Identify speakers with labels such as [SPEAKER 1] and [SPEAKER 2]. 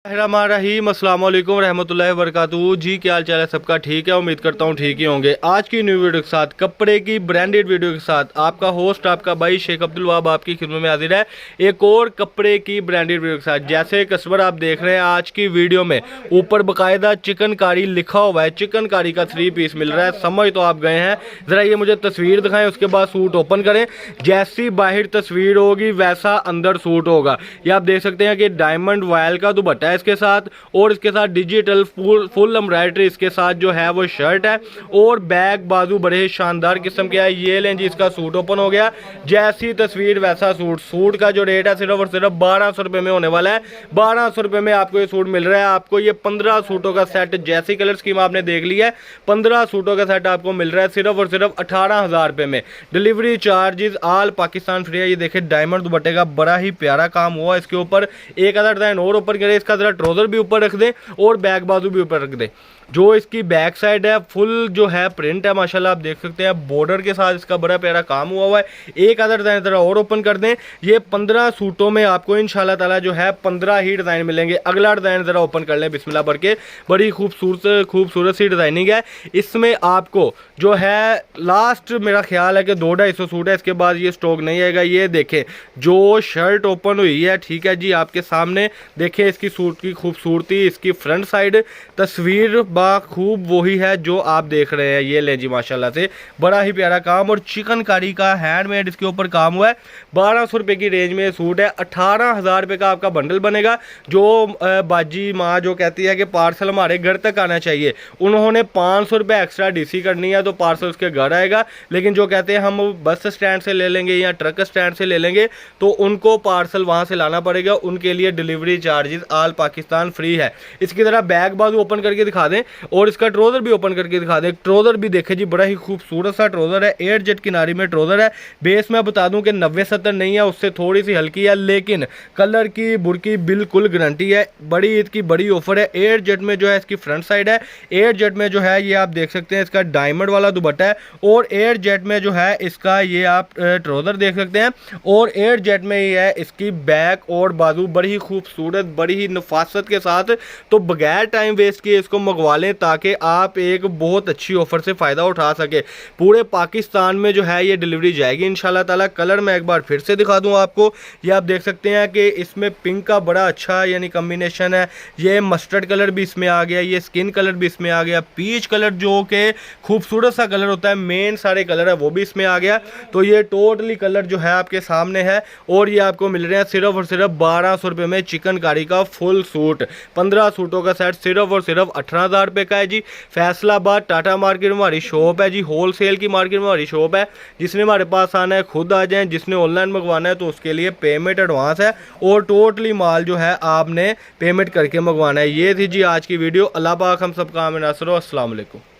[SPEAKER 1] रहीम अस्सलाम वालेकुम रहमतुल्लाहि व बरकातुहू। जी क्या हाल चाल है सबका? ठीक है, उम्मीद करता हूँ ठीक ही होंगे। आज की न्यू वीडियो के साथ, कपड़े की ब्रांडेड वीडियो के साथ आपका होस्ट आपका भाई शेख अब्दुल वहाब आपकी खिदमत में हाजिर है एक और कपड़े की ब्रांडेड वीडियो के साथ। जैसे कस्टमर आप देख रहे हैं आज की वीडियो में ऊपर बाकायदा चिकनकारी लिखा हुआ है, चिकनकारी का 3 पीस मिल रहा है। समझ तो आप गए हैं। ज़रा ये मुझे तस्वीर दिखाएं, उसके बाद सूट ओपन करें। जैसी बाहर तस्वीर होगी वैसा अंदर सूट होगा। ये आप देख सकते हैं कि डायमंड वायल का दुपट्टा इसके साथ, और इसके साथ डिजिटल फुल एम्ब्रॉयडरी इसके साथ जो है वो शर्ट है, और बैक बाजू बड़े शानदार किस्म के है। ये लें जी, इसका सूट ओपन हो गया। जैसी तस्वीर वैसा सूट। सूट का जो रेट है सिर्फ और सिर्फ 1200 रुपये में होने वाला है। 1200 रुपये में आपको ये सूट मिल रहा है। आपको ये 15 सूटों का सेट, जैसी कलर स्कीम आपने देख ली है, 15 सूटों का सेट आपको मिल रहा है सिर्फ और सिर्फ 18,000 रुपये में। Delivery charges all Pakistan free है। ये देखे डायमंड दुपट्टे का बड़ा ही प्यारा काम हुआ इसके ऊपर। एक आधा डिजाइन और ऊपर करें, इसका जरा ट्राउजर भी ऊपर रख दें और बैक बाजू भी ऊपर रख दें। जो इसकी बैक साइड है फुल जो है प्रिंट है, माशाल्लाह आप देख सकते हैं। बॉर्डर के साथ इसका बड़ा प्यारा काम हुआ हुआ है। एक आधा डिजाइन जरा और ओपन कर दें। ये 15 सूटों में आपको इंशाल्लाह ताला जो है 15 ही डिजाइन मिलेंगे। अगला डिजाइन जरा ओपन कर लें बिस्मिल्लाह भर के। बड़ी खूबसूरत सी डिजाइनिंग है इसमें। आपको जो है लास्ट मेरा ख्याल है कि 200-250 सूट है, इसके बाद ये स्टॉक नहीं आएगा। ये देखें जो शर्ट ओपन हुई है, ठीक है जी, आपके सामने देखें इसकी सूट की खूबसूरती। इसकी फ्रंट साइड तस्वीर खूब वही है जो आप देख रहे हैं। ये ले जी, माशाल्लाह से बड़ा ही प्यारा काम, और चिकनकारी का हैंडमेड इसके ऊपर काम हुआ है। 1200 रुपये की रेंज में सूट है। 18,000 रुपये का आपका बंडल बनेगा। जो बाजी माँ जो कहती है कि पार्सल हमारे घर तक आना चाहिए, उन्होंने 500 रुपये एक्स्ट्रा डीसी करनी है तो पार्सल उसके घर आएगा। लेकिन जो कहते हैं हम बस स्टैंड से ले लेंगे या ट्रक स्टैंड से ले लेंगे, तो उनको पार्सल वहाँ से लाना पड़ेगा। उनके लिए delivery charges all Pakistan free है। इसकी तरह बैक बाजू ओपन करके दिखा दें और इसका ट्राउजर भी ओपन करके दिखा दें। ट्राउजर भी देखें जी, बड़ा ही खूबसूरत सा ट्राउजर है। एयर जेट किनारी में ट्राउजर है। बेस में बता दूं कि 90-70 नहीं है, उससे थोड़ी सी हल्की है, लेकिन कलर की बुरकी बिल्कुल गारंटी है। बड़ी ईद की बड़ी ऑफर है। एयर जेट में जो है इसकी फ्रंट साइड है। एयर जेट में जो है ये आप देख सकते हैं इसका डायमंड वाला दुपट्टा है, और एयर जेट में जो है इसका ये आप ट्राउजर देख सकते हैं, और एयर जेट में ये है इसकी बैक और बाजू बड़ी ही खूबसूरत, बड़ी ही नफासत के साथ। तो बगैर टाइम वेस्ट किए इसको मंगवा लें ताकि आप एक बहुत अच्छी ऑफर से फ़ायदा उठा सके। पूरे पाकिस्तान में जो है ये डिलीवरी जाएगी इंशाल्लाह ताला। कलर मैं एक बार फिर से दिखा दूं आपको। ये आप देख सकते हैं कि इसमें पिंक का बड़ा अच्छा यानी कम्बिनेशन है। ये मस्टर्ड कलर भी इसमें आ गया, ये स्किन कलर भी इसमें आ गया, पीच कलर जो कि खूबसूरत सा कलर होता है, मेन सारे कलर है वो भी इसमें आ गया। तो ये टोटली कलर जो है आपके सामने है, और ये आपको मिल रहे हैं सिर्फ और सिर्फ 1200 रुपये में। चिकनकारी का फुल सूट 15 सूटों का सेट सिर्फ और सिर्फ 18,000 रुपये का है जी। फैसलाबाद टाटा मार्केट में हमारी शॉप है जी। होलसेल की मार्केट में हमारी शॉप है। जिसने हमारे पास आना है खुद आ जाएं, जिसने ऑनलाइन मंगवाना है तो उसके लिए पेमेंट एडवांस है, और टोटली माल जो है आपने पेमेंट करके मंगवाना है। ये थी जी आज की वीडियो। अल्लाह पाक हम सबका आमीन। अस्सलाम वालेकुम।